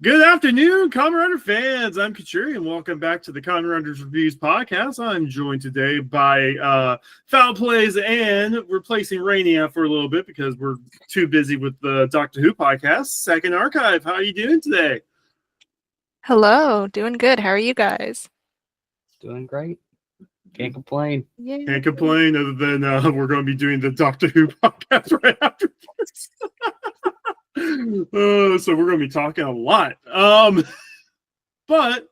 Good afternoon, Kamen Rider fans. I'm Kachuri, and welcome back to the Kamen Riders Reviews podcast. I'm joined today by Foul Plays and replacing Rainiac for a little bit because we're too busy with the Doctor Who podcast. SecondArchive, how are you doing today? Hello, doing good. How are you guys? Doing great. Can't complain. Yay. Can't complain other than we're going to be doing the Doctor Who podcast right after this. So we're going to be talking a lot. But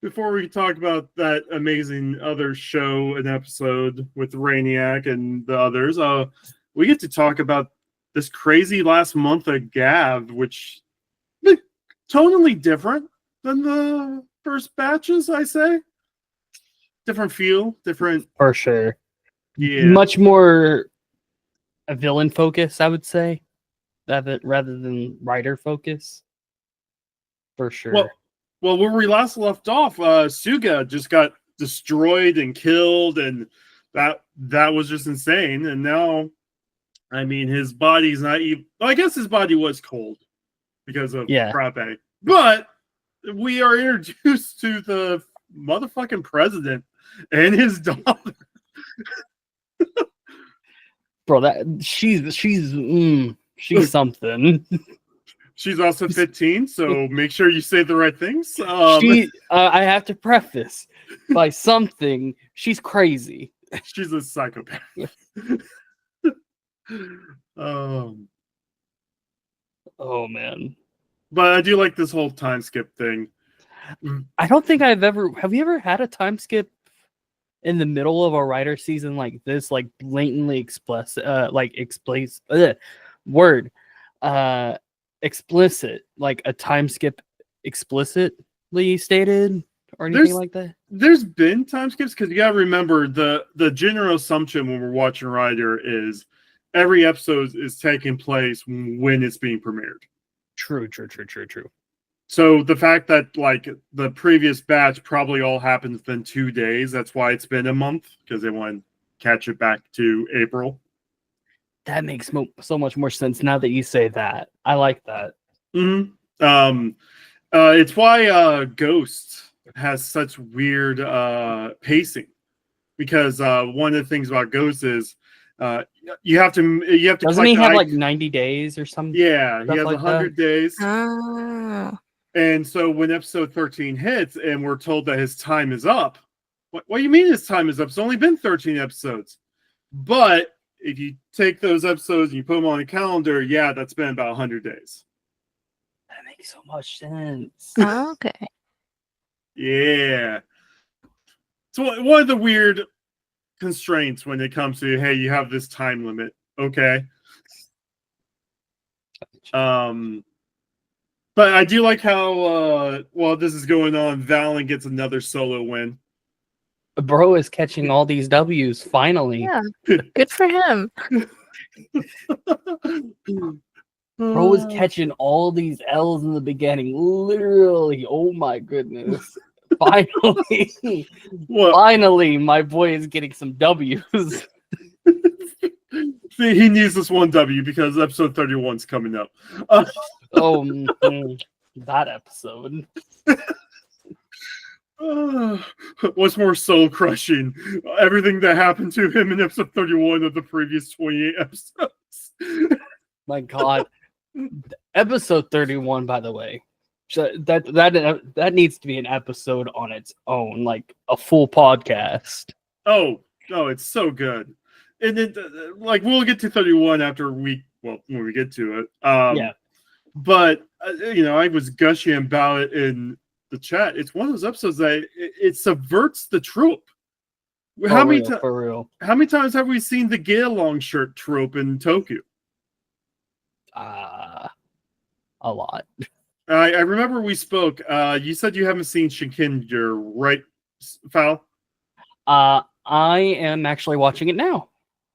before we talk about that amazing other show and episode with Rainiac and the others, we get to talk about this crazy last month of Gavv, which tonally different than the first batches, I say. Different feel, different. For sure. Yeah. Much more a villain focus, I would say, rather than writer focus. For sure. Well, where we last left off, Suga just got destroyed and killed, and that was just insane. And now, I mean, his body's not even. Well, I guess his body was cold because of Frappe. But we are introduced to the motherfucking president and his daughter. Bro, she's something. She's also 15, so make sure you say the right things. I have to preface by something. She's crazy. She's a psychopath. Oh man. But I do like this whole time skip thing. I don't think have you ever had a time skip in the middle of a writer season like this, like blatantly explicit, explicit, like a time skip explicitly stated or anything like that? There's been time skips because you gotta remember the general assumption when we're watching Rider is every episode is taking place when it's being premiered. True. So the fact that like the previous batch probably all happened within 2 days, that's why it's been a month, because they want to catch it back to April. That makes so much more sense now that you say that. I like that. Mm-hmm. It's why Ghost has such weird pacing, because one of the things about Ghost is you have to. Doesn't he have like 90 days or something? Yeah, he has like 100 days. Oh. And so when episode 13 hits and we're told that his time is up, what do you mean his time is up? It's only been 13 episodes. But if you take those episodes and you put them on a calendar, yeah, that's been about 100 days. That makes so much sense. Oh, okay. Yeah. So one of the weird constraints when it comes to, hey, you have this time limit. Okay. But I do like how, while this is going on, Valen gets another solo win. Bro is catching all these W's, finally. Yeah, good for him. Bro is catching all these L's in the beginning. Literally, oh my goodness. Finally. Finally, my boy is getting some W's. See, he needs this one W because episode 31 is coming up. That episode. What's more soul crushing? Everything that happened to him in episode 31 of the previous 28 episodes. My God. Episode 31, by the way. So that needs to be an episode on its own, like a full podcast. Oh, it's so good. And then, like, we'll get to 31 after when we get to it. Yeah. But, I was gushing about it in the chat. It's one of those episodes that it subverts the trope. For real. How many times have we seen the get along shirt trope in Tokyo? A lot. I remember we spoke. You said you haven't seen Shinkenger, right, Foul? I am actually watching it now.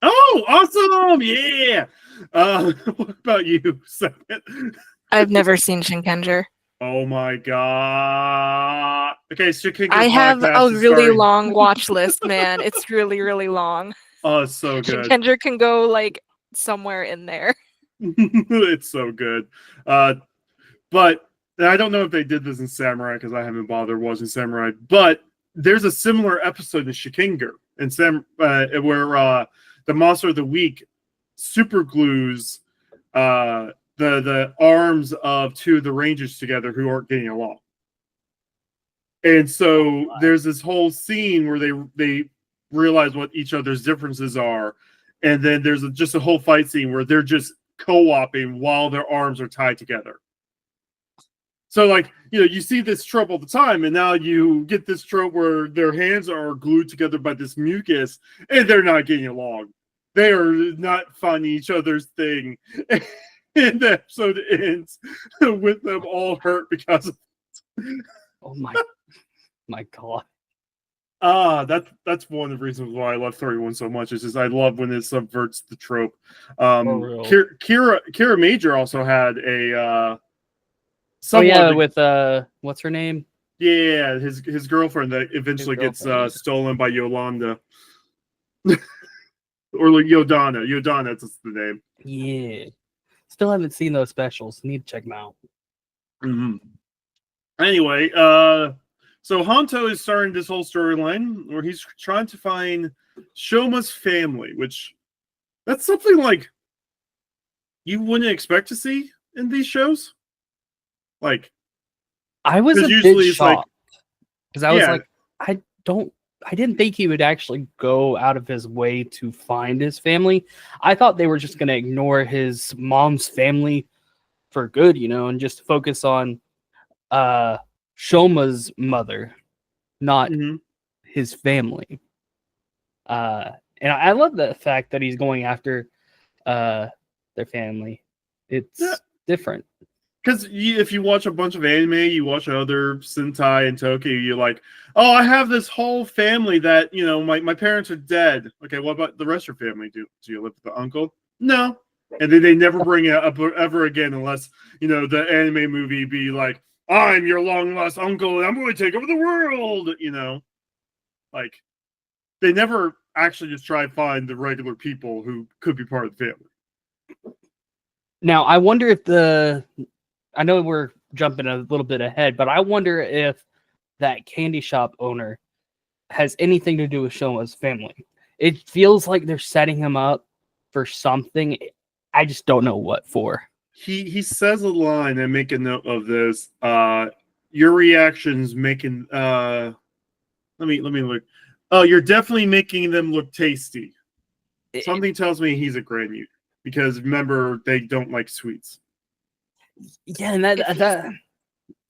Oh, awesome! Yeah. What about you, Second? I've never seen Shinkenger. Oh my god! Okay, Shinkenger. I have a really long watch list, man. It's really, really long. Oh, it's so good. Shinkenger can go like somewhere in there. It's so good. But and I don't know if they did this in Samurai because I haven't bothered watching Samurai, but there's a similar episode in Shikinger where the monster of the week super glues the arms of two of the rangers together who aren't getting along. And so there's this whole scene where they realize what each other's differences are. And then there's just a whole fight scene where they're just co-oping while their arms are tied together. So, like, you see this trope all the time, and now you get this trope where their hands are glued together by this mucus, and they're not getting along. They are not finding each other's thing. And the episode ends with them all hurt because of it. Oh my god. That's one of the reasons why I love 31 so much. Is just I love when it subverts the trope. Kira Major also had a with what's her name? Yeah, his girlfriend that eventually gets stolen by Yolanda. Or like Yodana. Yodana, that's the name. Yeah. Still haven't seen those specials. Need to check them out. Mm-hmm. Anyway, so Honto is starting this whole storyline where he's trying to find Shoma's family, which that's something like you wouldn't expect to see in these shows. Like, I was a bit shocked because I was like, I didn't think he would actually go out of his way to find his family. I thought they were just going to ignore his mom's family for good, and just focus on Shoma's mother, not his family. And I love the fact that he's going after their family. It's different. Because if you watch a bunch of anime, you watch other Sentai and Tokyo, you're like, oh, I have this whole family that, my parents are dead. Okay, what about the rest of your family? Do you live with the uncle? No. And then they never bring it up ever again unless, the anime movie be like, I'm your long-lost uncle and I'm going to take over the world, Like, they never actually just try to find the regular people who could be part of the family. Now, I wonder if I know we're jumping a little bit ahead, but I wonder if that candy shop owner has anything to do with Shoma's family. It feels like they're setting him up for something. I just don't know what for. He says a line, and make a note of this. Your reactions making let me look. Oh, you're definitely making them look tasty. Something tells me he's a granute because remember they don't like sweets. Yeah, and that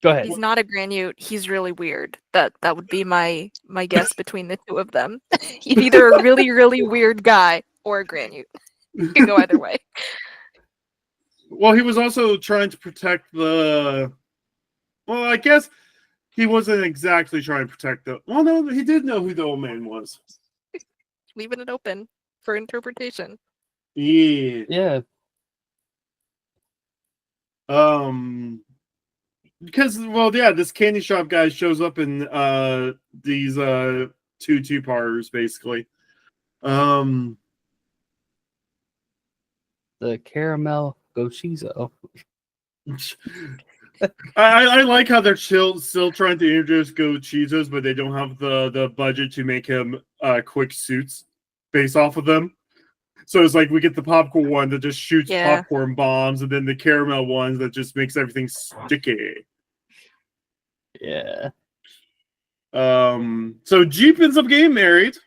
go ahead. He's not a granute. He's really weird. That would be my guess between the two of them. He's either a really, really weird guy or a granute. You can go either way. Well, he was also trying to protect the... Well, I guess he wasn't exactly trying to protect the... Well, no, he did know who the old man was. Leaving it open for interpretation. Yeah. Because, this candy shop guy shows up in these two-parters, basically. The caramel Gochizo. I like how they're still trying to introduce Gochizos, but they don't have the budget to make him quick suits based off of them. So it's like we get the popcorn one that just shoots popcorn bombs, and then the caramel ones that just makes everything sticky. Yeah. So Jeep ends up getting married.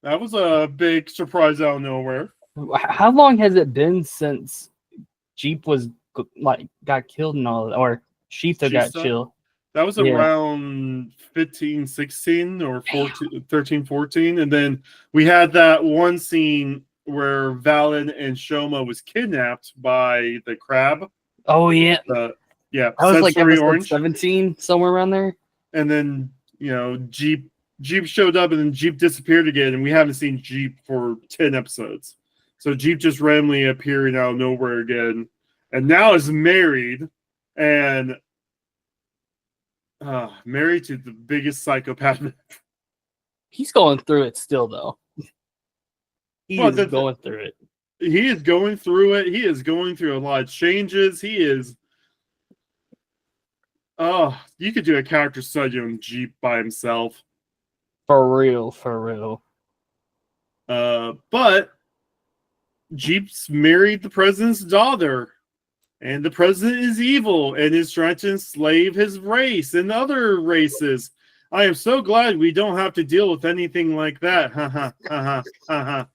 That was a big surprise out of nowhere. How long has it been since Jeep was got killed and all, or Shita got killed? That was around 15, 16 or 14, 13, 14. And then we had that one scene where Valen and Shoma was kidnapped by the crab. Oh, yeah. I was like episode 17, somewhere around there. And then, Jeep showed up and then Jeep disappeared again. And we haven't seen Jeep for 10 episodes. So Jeep just randomly appearing out of nowhere again. And now is married and married to the biggest psychopath. He's going through it still, though. He is going through it. He is going through it. He is going through a lot of changes. He is Oh, you could do a character study on Jeep by himself. For real, for real. But Jeep's married the president's daughter, and the president is evil and is trying to enslave his race and other races. I am so glad we don't have to deal with anything like that. Ha ha ha ha ha.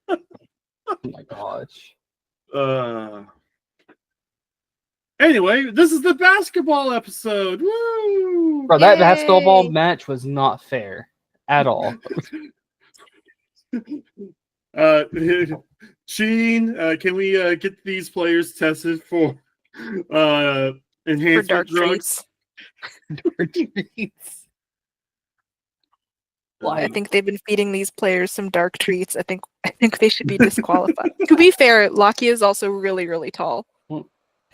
Oh my gosh. Anyway, this is the basketball episode. Woo! Bro, that Yay! basketball match was not fair at all. Sheen, can we get these players tested for enhancement dark drugs? Treats. I think they've been feeding these players some dark treats. I think they should be disqualified. To be fair, Lockie is also really, really tall.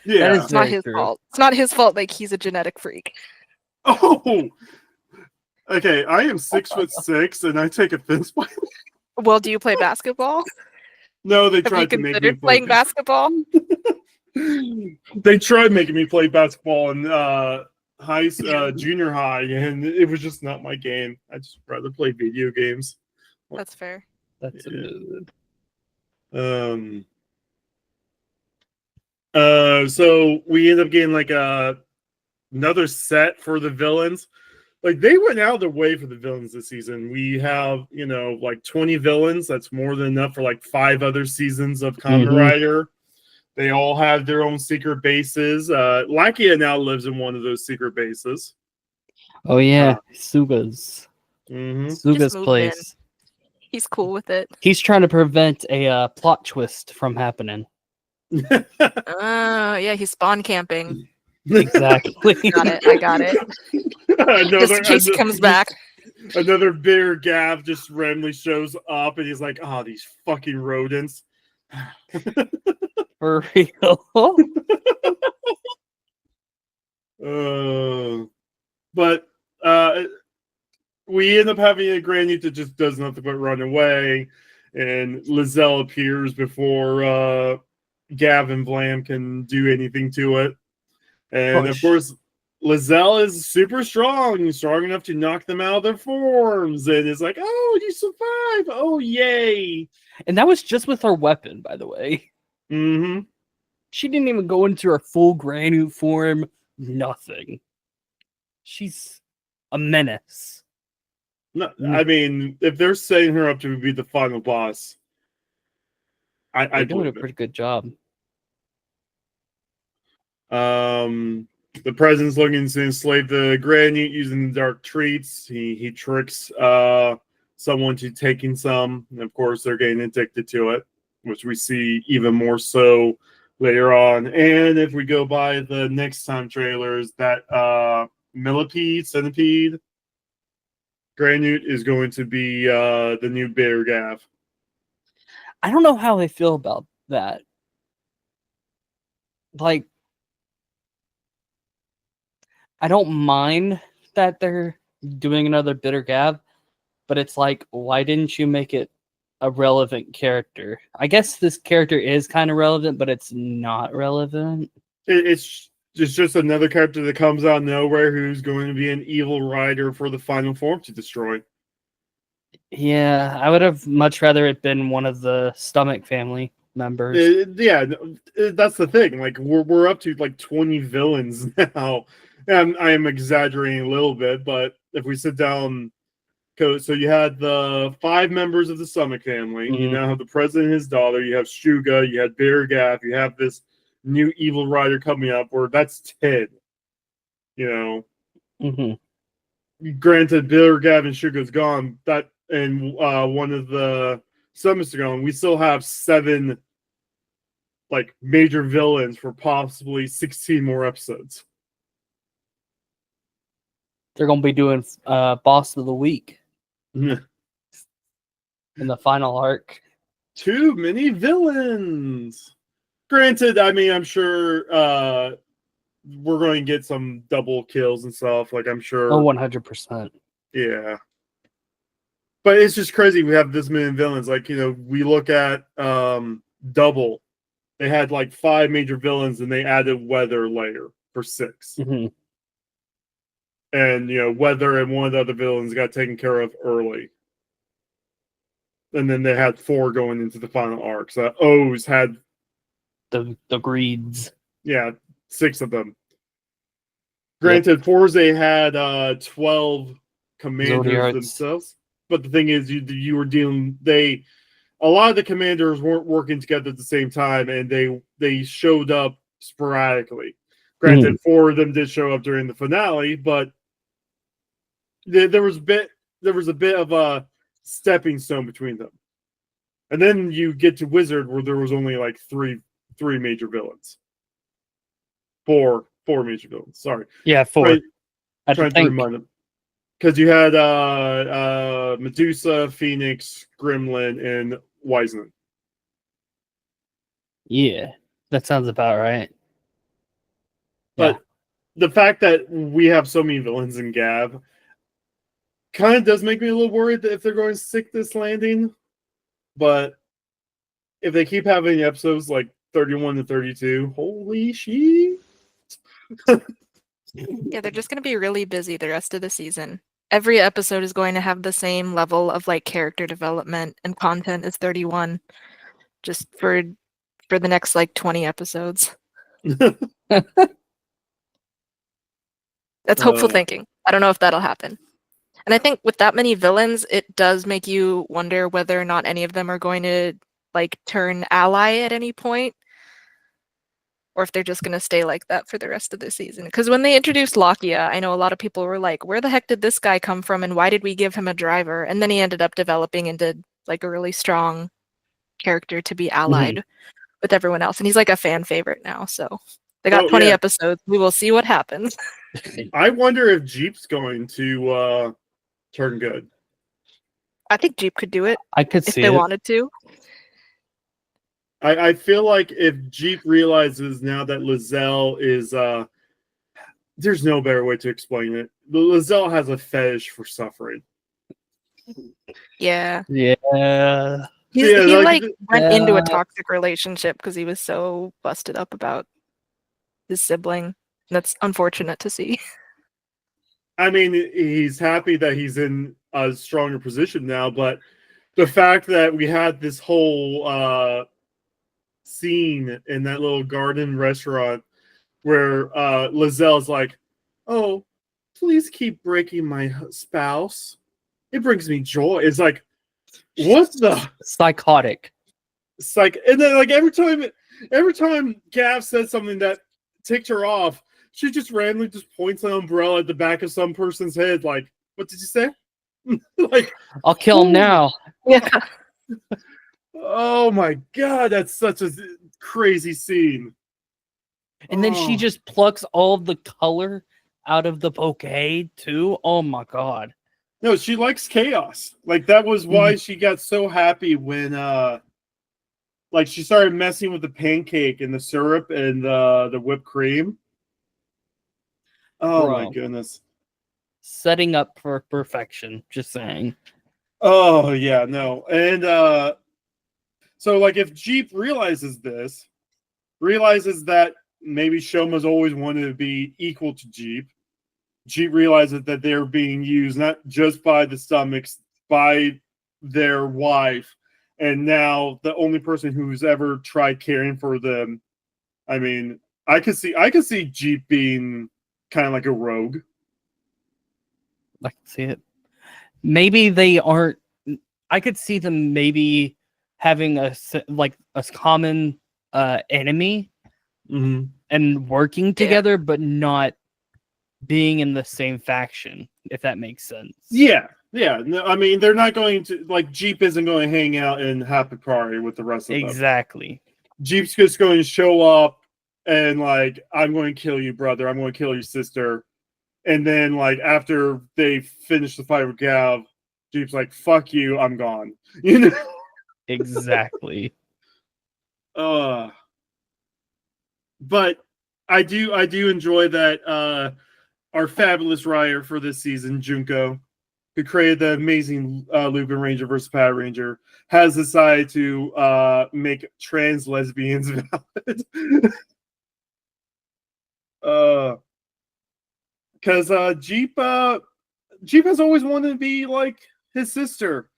Yeah. That is It's not very his true. fault. It's not his fault. Like, he's a genetic freak. Oh. Okay, I am 6'6", and I take offense by. Well, do you play basketball? No, they Have you tried to make me considered play playing basketball? They tried making me play basketball in junior high, and it was just not my game. I just rather play video games. That's fair. That's So we end up getting like another set for the villains. Like, they went out of their way for the villains this season. We have, like 20 villains. That's more than enough for like 5 other seasons of Kamen Rider. They all have their own secret bases. Lakia now lives in one of those secret bases. Oh yeah, Suga's. Suga's moved place. He's cool with it. He's trying to prevent a plot twist from happening. Yeah, he's spawn camping. Exactly. Got it. I got it. Just in case he comes back. Another bigger Gavv just randomly shows up, and he's like, "Oh, these fucking rodents." For real. But we end up having a Granite that just does nothing but run away, and Lizelle appears before Gavv and Blam can do anything to it. And of course, Lizelle is super strong enough to knock them out of their forms, and is like, "Oh, you survived! Oh, yay!" And that was just with her weapon, by the way. Mm-hmm. She didn't even go into her full Granite form. Nothing. She's a menace. No, I mean, if they're setting her up to be the final boss, I doing a believe pretty good job. The president's looking to enslave the Granite using the dark treats. He tricks someone to taking some, and of course they're getting addicted to it, which we see even more so later on. And if we go by the next time trailers, that centipede Granite is going to be the new Bear Gavv. I don't know how they feel about that. Like, I don't mind that they're doing another Bitter Gavv, but it's like, why didn't you make it a relevant character? I guess this character is kind of relevant, but it's not relevant. It's just another character that comes out of nowhere who's going to be an evil rider for the final form to destroy. Yeah, I would have much rather it been one of the Stomach family members. That's the thing. Like, we're up to like 20 villains now. And I am exaggerating a little bit, but if we sit down, so you had the 5 members of the Stomach family. You now have the president and his daughter. You have Shuga. You had Bear Gavv. You have this new evil rider coming up, where that's 10. Granted, Bear Gavv and Shuga's gone. And one of the summits are gone. We still have 7 like major villains for possibly 16 more episodes. They're going to be doing Boss of the Week in the final arc. Too many villains. Granted, I mean, I'm sure we're going to get some double kills and stuff. Like, I'm sure. Oh, 100%. Yeah. But it's just crazy we have this many villains. Like, we look at Double. They had like 5 major villains, and they added Weather later. for 6. Mm-hmm. And Weather and one of the other villains got taken care of early. And then they had 4 going into the final arc. So O's had the greeds. Yeah, 6 of them. Granted, Forza had 12 commanders Zodiarts. themselves, but the thing is, you were dealing. A lot of the commanders weren't working together at the same time, and they showed up sporadically. Granted, 4 of them did show up during the finale, but there was a bit of a stepping stone between them. And then you get to Wizard, where there was only like three major villains. Four major villains. Sorry. Yeah, 4. Trying to remind them. Because you had Medusa, Phoenix, Gremlin, and Wiseman. Yeah, that sounds about right. But the fact that we have so many villains in Gavv kind of does make me a little worried that if they're going to stick this landing. But if they keep having episodes like 31 to 32, holy shit. Yeah, they're just going to be really busy the rest of the season. Every episode is going to have the same level of like character development and content as 31, just for the next like 20 episodes. That's hopeful thinking. I don't know if that'll happen. And I think with that many villains, it does make you wonder whether or not any of them are going to like turn ally at any point, or if they're just going to stay like that for the rest of the season. Because when they introduced Lakia, I know a lot of people were like, where the heck did this guy come from, and why did we give him a driver? And then he ended up developing into like a really strong character to be allied with everyone else. And he's like a fan favorite now. So they got 20 episodes. We will see what happens. I wonder if Jeep's going to turn good. I think Jeep could do it. I could if see they it. wanted to. I feel like if Jeep realizes now that Lizelle is there's no better way to explain it. Lizelle has a fetish for suffering. Yeah. Yeah. He went into a toxic relationship because he was so busted up about his sibling. That's unfortunate to see. I mean, he's happy that he's in a stronger position now, but the fact that we had this whole scene in that little garden restaurant where Lizelle's like, "Oh, please keep breaking my spouse. It brings me joy." It's like, what the psychotic? It's like, and then like every time Gavv says something that ticked her off, she just randomly just points an umbrella at the back of some person's head. Like, what did you say? Like, I'll kill him now. Yeah. Oh my god, that's such a crazy scene. And then she just plucks all of the color out of the bouquet too. Oh my god. No, she likes chaos. Like that was why she got so happy when like she started messing with the pancake and the syrup and the whipped cream. Oh my goodness. Setting up for perfection, just saying. Oh yeah, no. And so like if Jeep realizes that maybe Shoma's always wanted to be equal to Jeep. Jeep realizes that they're being used not just by the stomachs, by their wife, and now the only person who's ever tried caring for them. I mean, I could see Jeep being kind of like a rogue. I can see it. Maybe they aren't. I could see them maybe having a common enemy and working together, but not being in the same faction, if that makes sense. Yeah. No, I mean, they're not going to, like, Jeep isn't going to hang out in Happy Party with the rest of them. Exactly. Jeep's just going to show up and, like, I'm going to kill you, brother. I'm going to kill your sister. And then, like, after they finish the fight with Gavv, Jeep's like, fuck you, I'm gone. You know? Exactly. But I do enjoy that our fabulous writer for this season, Junko, who created the amazing Lupin Ranger versus Power Ranger, has decided to make trans lesbians valid. Because Jeep has always wanted to be like his sister,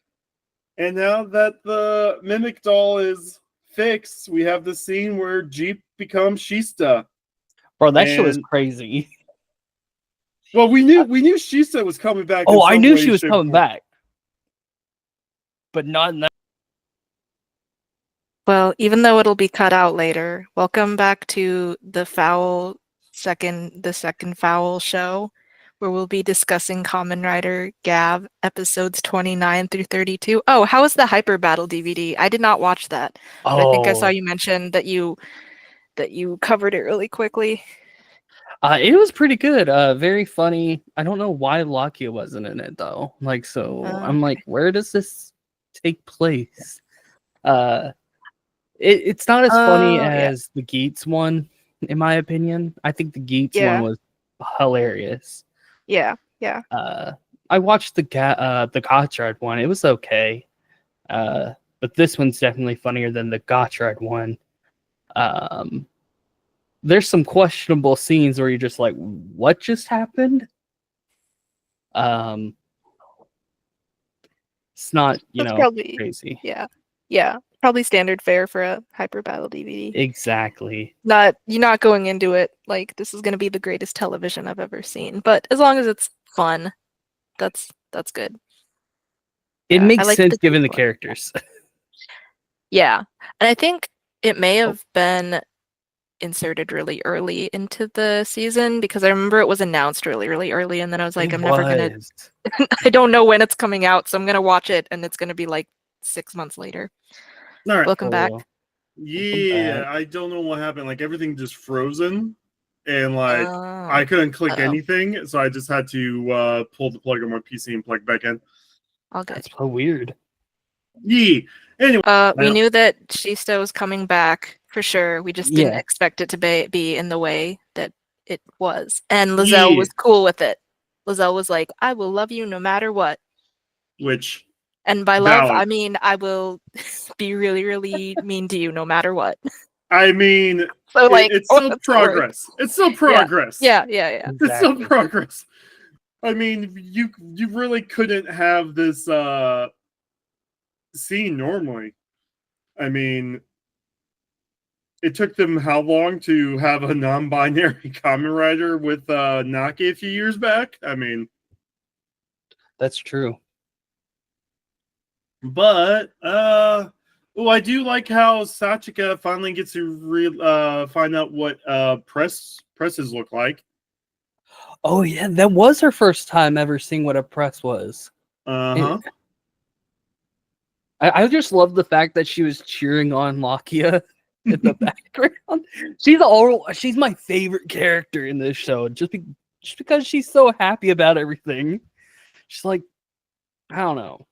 and now that the mimic doll is fixed, we have the scene where Jeep becomes Shista. Bro, that shit was crazy. Well, we knew Shista was coming back. Oh, I knew she was coming back, but not in that. Well, even though it'll be cut out later, welcome back to the second Foul show, where we'll be discussing Kamen Rider Gavv episodes 29 through 32. Oh, how was the Hyper Battle DVD? I did not watch that. But I think I saw you mention that you covered it really quickly. It was pretty good. Very funny. I don't know why Lakia wasn't in it though. Like, so I'm like, where does this take place? It's not as funny as the Geats one, in my opinion. I think the Geats one was hilarious. Yeah. I watched the Gotchard one. It was okay. But this one's definitely funnier than the Gotchard one. There's some questionable scenes where you're just like, what just happened? It's not, probably crazy. Yeah. Probably standard fare for a Hyper Battle DVD. Exactly. You're not going into it like this is going to be the greatest television I've ever seen, but as long as it's fun, that's good. It makes sense given the characters. Yeah, and I think it may have been inserted really early into the season because I remember it was announced really early, and then I was like, never gonna. I don't know when it's coming out, so I'm gonna watch it, and it's gonna be like 6 months later. All right. Welcome back. Yeah, I don't know what happened. Like everything just frozen, and like I couldn't click anything, so I just had to pull the plug on my PC and plug back in. All good. That's so weird. Yeah. Anyway, we knew that Shista was coming back for sure. We just didn't expect it to be in the way that it was, and Lizelle was cool with it. Lizelle was like, "I will love you no matter what." Which. And by love, I mean I will be really, really mean to you no matter what. I mean, so like, it's still progress. It's still progress. Yeah. Exactly. It's still progress. I mean, you really couldn't have this scene normally. I mean, it took them how long to have a non-binary Kamen Rider with Naki a few years back? I mean, that's true. But I do like how Sachika finally gets to find out what presses look like. Oh yeah, that was her first time ever seeing what a press was. I just love the fact that she was cheering on Lakia in the background. She's my favorite character in this show, just because she's so happy about everything. She's like, I don't know.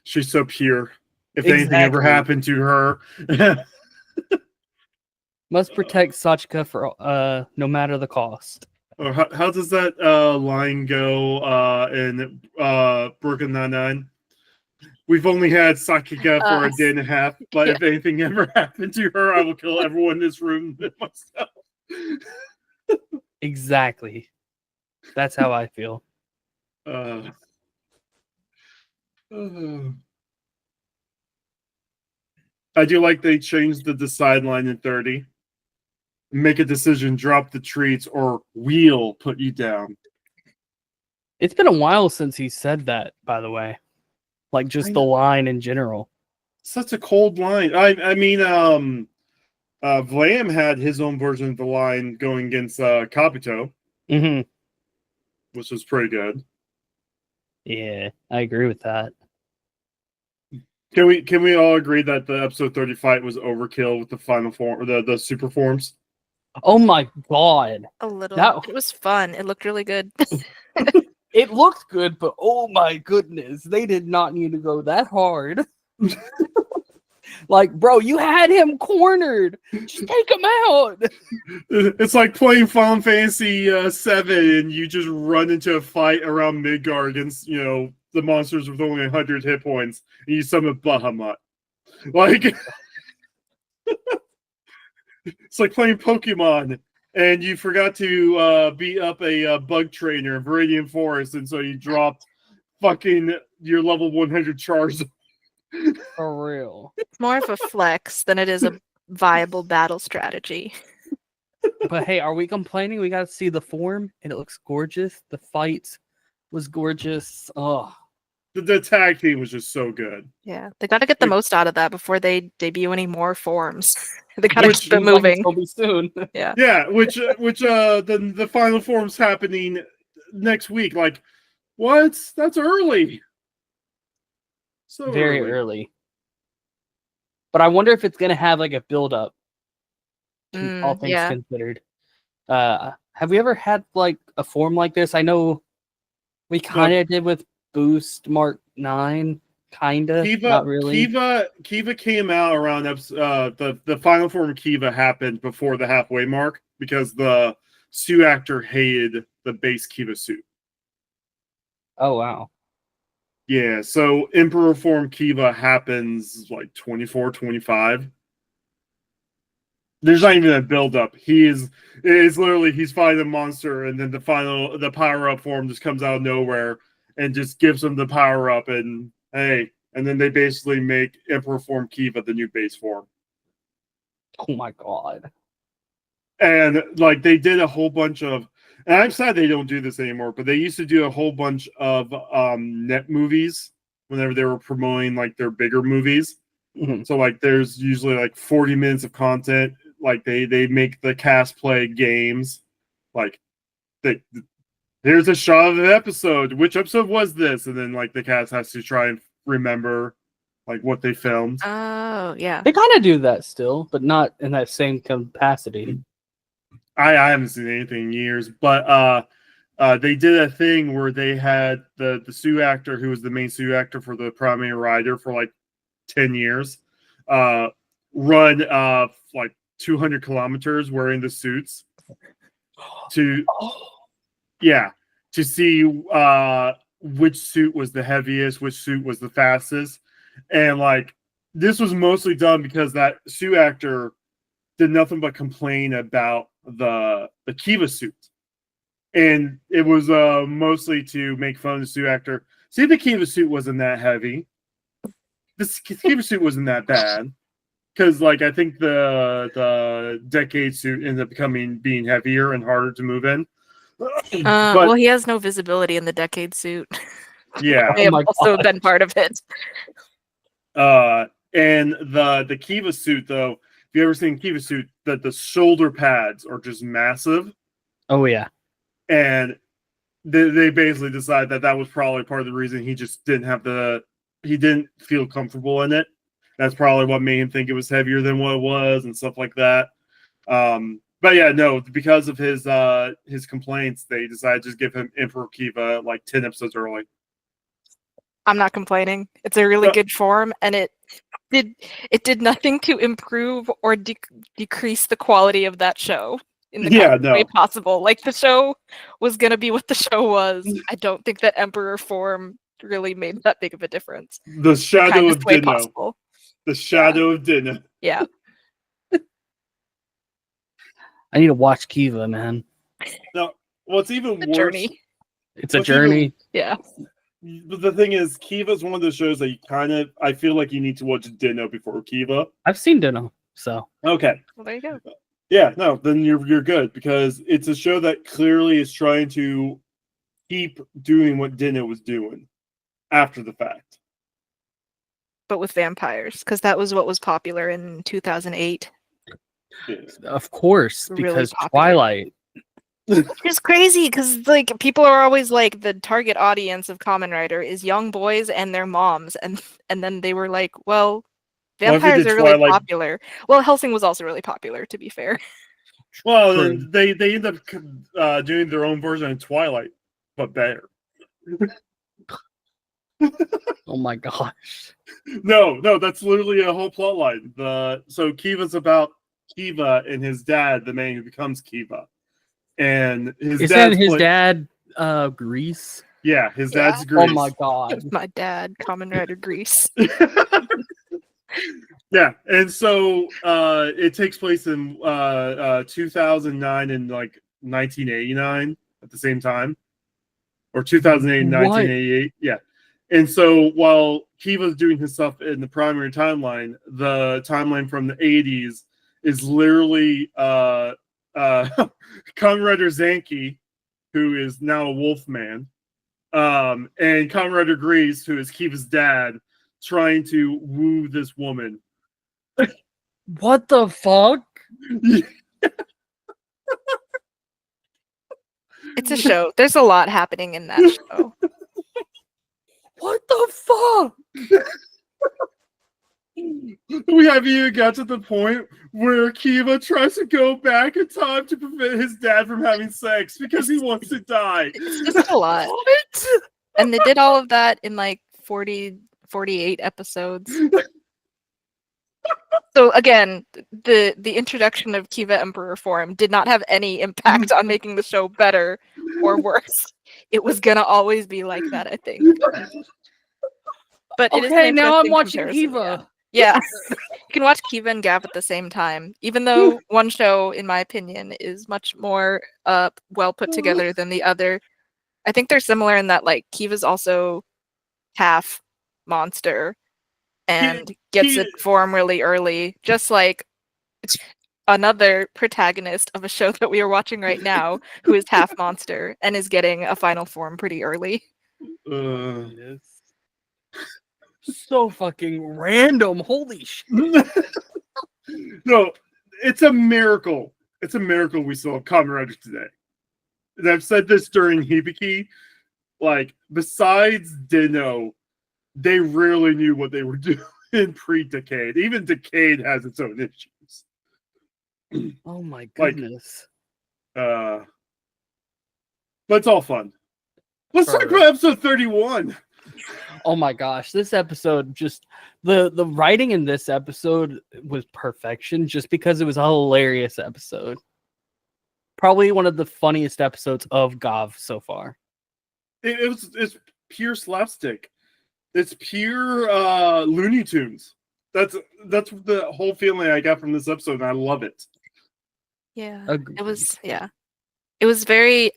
She's so pure. If anything ever happened to her, must protect Sachika for no matter the cost. Or how does that line go in Brooklyn Nine-Nine? We've only had Sachika for a day and a half, but if anything ever happened to her, I will kill everyone in this room and myself. Exactly. That's how I feel. I do like they changed the decide line in 30. Make a decision, drop the treats, or we'll put you down. It's been a while since he said that, by the way. Like just the line in general. Such a cold line. I mean, Vlam had his own version of the line going against Kabuto, which was pretty good. Yeah, I agree with that. Can we all agree that the episode 30 fight was overkill with the final form, or the super forms? Oh my god! A little. It was fun. It looked really good. It looked good, but oh my goodness, they did not need to go that hard. Like, bro, you had him cornered. Just take him out. It's like playing Final Fantasy 7 and you just run into a fight around Midgar against, the monsters with only 100 hit points, and you summon Bahamut. Like, it's like playing Pokemon and you forgot to beat up a bug trainer in Viridian Forest, and so you dropped fucking your level 100 charge. For real. It's more of a flex than it is a viable battle strategy. But hey, are we complaining? We got to see the form, and it looks gorgeous. The fight was gorgeous. Oh, The tag team was just so good. Yeah, they got to get the most out of that before they debut any more forms. They got to Which keep it seems like moving. it's gonna be soon. Yeah. Yeah, which the final form's happening next week. Like, what? That's early. So Very early. But I wonder if it's gonna have like a build up. All things Yeah. considered. Have we ever had like a form like this? I know we kind of did with Boost Mark 9, kinda. Not really. Kiva came out around the final form of Kiva happened before the halfway mark because the Sue actor hated the base Kiva suit. Oh wow. Yeah, so Emperor form Kiva happens like 24, 25. There's not even a build up. It's literally he's fighting a monster, and then the power up form just comes out of nowhere and just gives him the power up, and hey, and then they basically make Emperor form Kiva the new base form. Oh my god. And like they did a whole bunch of, and I'm sad they don't do this anymore, but they used to do a whole bunch of net movies whenever they were promoting like their bigger movies. Mhm. So like there's usually like 40 minutes of content. Like they make the cast play games. Like here's a shot of the episode. Which episode was this? And then like the cast has to try and remember like what they filmed. Oh, yeah. They kind of do that still, but not in that same capacity. I haven't seen anything in years, but they did a thing where they had the Sue actor who was the main Sue actor for the primary rider for like 10 years run like 200 kilometers wearing the suits to see which suit was the heaviest, which suit was the fastest. And like this was mostly done because that Sue actor did nothing but complain about the Kiva suit. And it was mostly to make fun of the Sue actor. See, the Kiva suit wasn't that heavy. The Kiva suit wasn't that bad. Because like I think the Decade suit ended up being heavier and harder to move in. Well, he has no visibility in the Decade suit. Yeah. May have also been part of it. And the Kiva suit though, if you ever seen Kiva suit, that the shoulder pads are just massive. Oh yeah. And they basically decided that was probably part of the reason he just he didn't feel comfortable in it. That's probably what made him think it was heavier than what it was and stuff like that. But yeah, no, because of his complaints, they decided to just give him Emperor Kiva like 10 episodes early. I'm not complaining. It's a really good form, and it did nothing to improve or decrease the quality of that show in the way possible. Like the show was gonna be what the show was. I don't think that Emperor form really made that big of a difference. The shadow of Dino. The shadow of Dino. Yeah. I need to watch Kiva, man. No, what's even worse? Journey. It's a journey. Yeah. But the thing is, Kiva's one of those shows that I feel like you need to watch Dino before Kiva. I've seen Dino, so. Okay. Well, there you go. Yeah, no, then you're good because it's a show that clearly is trying to keep doing what Dino was doing after the fact. But with vampires, because that was what was popular in 2008. Yeah. Of course, because really Twilight. It's crazy because like people are always like the target audience of Kamen Rider is young boys and their moms, and then they were like, well, vampires are really popular. Well, Hellsing was also really popular, to be fair. Well, they end up doing their own version of Twilight, but better. Oh my gosh! No, that's literally a whole plot line. So Kiva's about Kiva and his dad, the man who becomes Kiva, and his dad Grease. Yeah, his dad's Grease. Oh my god! My dad, Kamen Rider Grease. Yeah, and so it takes place in 2009 and like 1989 at the same time, or 2008 and 1988. Yeah, and so while Kiva's doing his stuff in the primary timeline, the timeline from the 80s is literally Kamen Rider Zanki, who is now a wolf man, and Kamen Rider Grease, who is Kiva's dad, trying to woo this woman. What the fuck? It's a show. There's a lot happening in that show. What the fuck? We haven't even got to the point where Kiva tries to go back in time to prevent his dad from having sex because he wants to die. It's just a lot. What? And they did all of that in like 48 episodes. So again, the introduction of Kiva Emperor form did not have any impact on making the show better or worse. It was gonna always be like that, I think. But it is Okay, an now I'm interesting watching comparison, Kiva. Yeah. You can watch Kiva and Gavv at the same time, even though one show, in my opinion, is much more well put together than the other. I think they're similar in that like Kiva's also half monster and gets its form really early, just like another protagonist of a show that we are watching right now who is half monster and is getting a final form pretty early. So fucking random. Holy shit. No, it's a miracle. It's a miracle we still have Kamen Rider today. And I've said this during Hibiki. Like, besides Dino, they really knew what they were doing in pre-Decade. Even Decade has its own issues. Oh my goodness. But it's all fun. Let's talk about episode 31. Oh my gosh, this episode just the writing in this episode was perfection just because it was a hilarious episode. Probably one of the funniest episodes of Gavv so far. It's pure slapstick. It's pure Looney Tunes. That's the whole feeling I got from this episode, and I love it. Yeah. It was very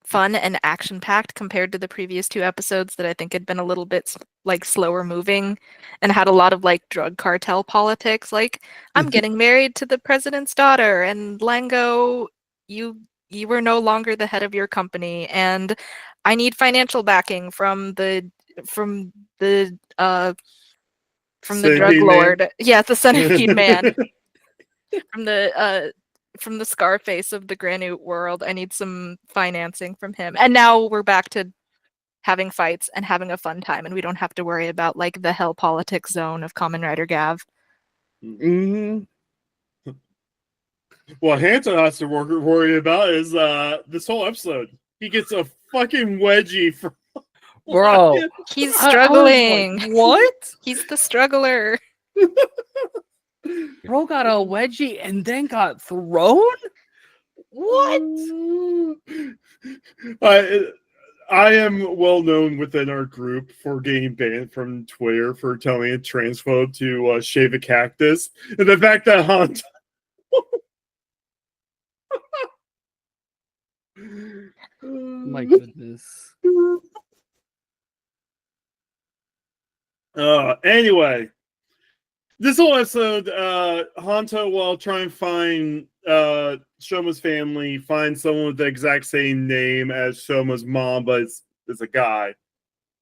fun and action-packed compared to the previous two episodes that I think had been a little bit like slower moving and had a lot of like drug cartel politics. Like, I'm getting married to the president's daughter, and Lango, you were no longer the head of your company, and I need financial backing from the drug lord. Yeah, the centipede man. From the Scarface of the Granite world. I need some financing from him. And now we're back to having fights and having a fun time, and we don't have to worry about like the hell politics zone of Kamen Rider Gavv. Mm-hmm. What Hanto has to worry about is this whole episode. He gets a fucking wedgie from Bro. He's struggling. Like, what? He's the struggler. Bro got a wedgie and then got thrown? What? I am well known within our group for getting banned from Twitter for telling a transphobe to shave a cactus. And the fact that Hunt. My goodness. Anyway, this whole episode, Hanto, while trying to find Shoma's family, finds someone with the exact same name as Shoma's mom, but it's a guy.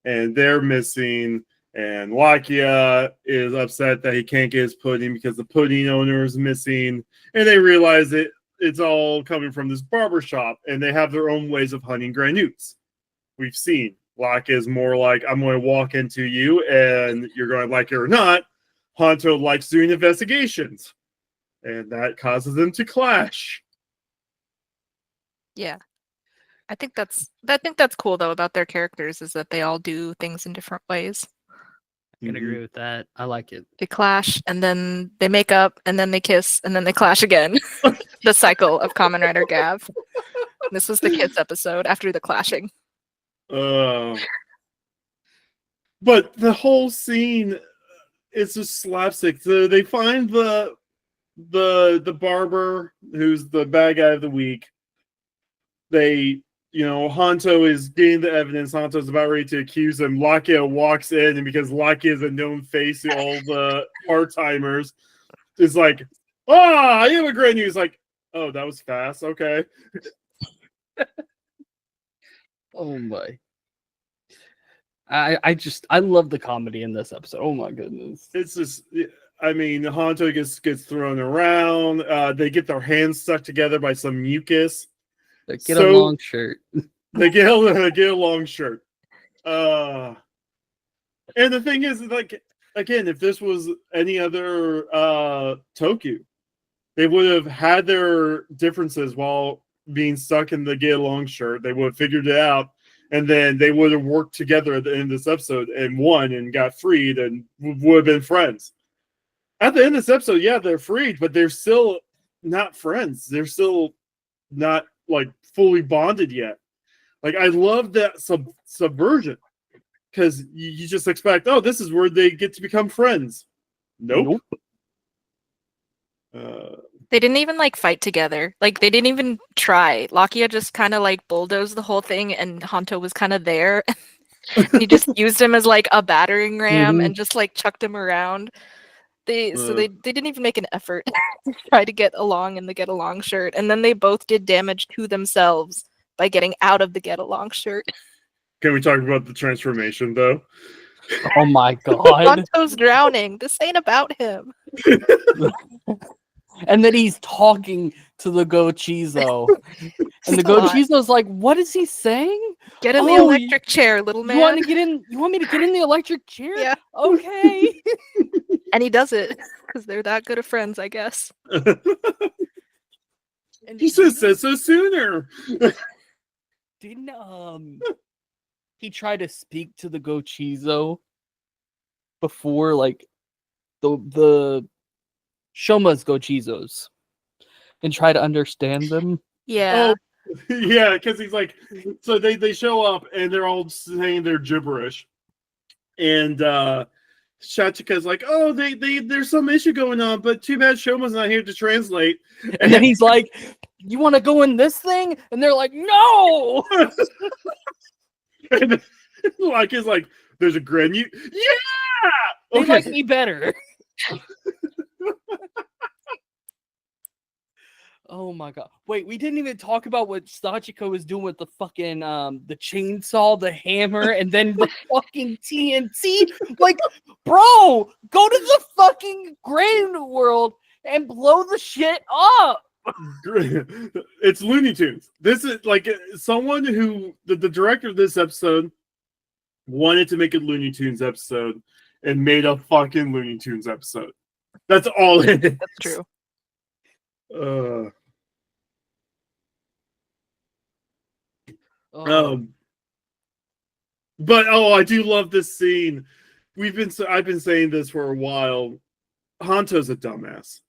And they're missing. And Lakia is upset that he can't get his pudding because the pudding owner is missing. And they realize it's all coming from this barber shop, and they have their own ways of hunting granutes. We've seen. Lakia is more like, I'm going to walk into you, and you're going to like it or not. Hanto likes doing investigations, and that causes them to clash. Yeah, I think that's cool though about their characters is that they all do things in different ways. I can agree with that. I like it. They clash, and then they make up, and then they kiss, and then they clash again. The cycle of Kamen Rider Gavv. This was the kiss episode after the clashing. But the whole scene it's just slapstick. So they find the barber who's the bad guy of the week. They, Honto is getting the evidence. Honto's about ready to accuse him. Lakia walks in, and because Lakia is a known face to all the part-timers, is like, I have a great news. Like, oh, that was fast. Okay. Oh my. I love the comedy in this episode. Oh my goodness. It's just, I mean, Honto gets thrown around. They get their hands stuck together by some mucus. Get a long shirt. They get a long shirt. And the thing is, like, again, if this was any other Toku, they would have had their differences while being stuck in the get along shirt. They would have figured it out, and then they would have worked together at the end of this episode and won and got freed and would have been friends. At the end of this episode, yeah, they're freed, but they're still not friends. They're still not like fully bonded yet. Like, I love that subversion, because you just expect, this is where they get to become friends. Nope. They didn't even like fight together. Like, they didn't even try. Lakia just kind of like bulldozed the whole thing, and Honto was kind of there. And he just used him as like a battering ram and just like chucked him around. They didn't even make an effort to try to get along in the get along shirt, and then they both did damage to themselves by getting out of the get along shirt. Can we talk about the transformation though? Oh my god. Honto's drowning. This ain't about him. And then he's talking to the Gochizo. And the Gochizo's like, what is he saying? Get in the electric chair, little man. You want me to get in the electric chair? Yeah. Okay. And he does it because they're that good of friends, I guess. And he should have said so sooner. Didn't he try to speak to the Gochizo before, like, the Shoma's Gochizos and try to understand them? Yeah. Yeah, because he's like, so they show up and they're all saying their gibberish, and Shachika's like, there's some issue going on, but too bad Shoma's not here to translate. And then he's like, you want to go in this thing? And they're like, no. And like, is like, there's a grin. Yeah. They like me better. Oh my god. Wait, we didn't even talk about what Sachiko was doing with the fucking the chainsaw, the hammer, and then the fucking TNT. Like, bro, go to the fucking grain world and blow the shit up. It's Looney Tunes. This is like someone who the director of this episode wanted to make a Looney Tunes episode and made a fucking Looney Tunes episode. That's all it is. That's true. But I do love this scene. I've been saying this for a while. Honto's a dumbass.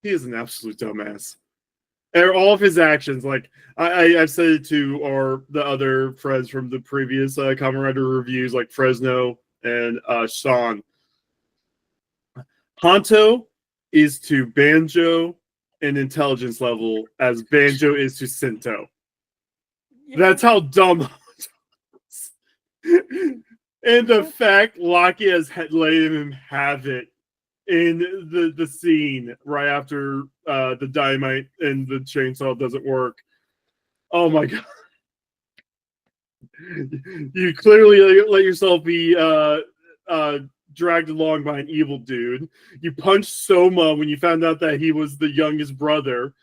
He is an absolute dumbass. And all of his actions, like I've said it to the other friends from the previous Kamen Rider reviews, like Fresno and Sean. Honto is to Banjo an intelligence level as Banjo is to Sinto. That's how dumb. And the fact Lakia has let him have it in the scene right after the dynamite and the chainsaw doesn't work. Oh my god. You clearly let yourself be dragged along by an evil dude. You punched Soma when you found out that he was the youngest brother.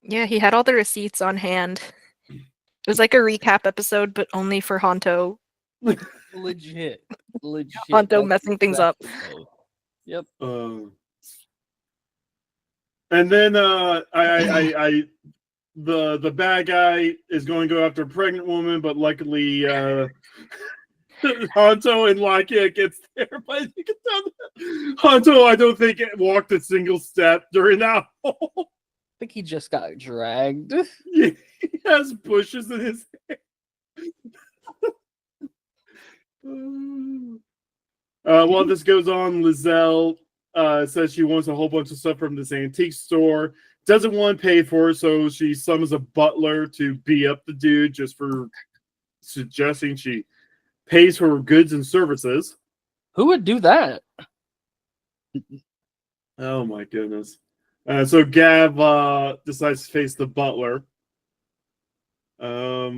Yeah, he had all the receipts on hand. It was like a recap episode, but only for Honto. Legit. Honto messing things up. Yep. And then the bad guy is going to go after a pregnant woman, but luckily Honto and Lakia gets there. But you can tell that Honto, I don't think it walked a single step during that hole. I think he just got dragged. Yeah, he has bushes in his hair. While this goes on, Lizelle says she wants a whole bunch of stuff from this antique store. Doesn't want to pay for it, so she summons a butler to beat up the dude just for suggesting she pays for goods and services. Who would do that? Oh my goodness. So Gavv decides to face the butler. I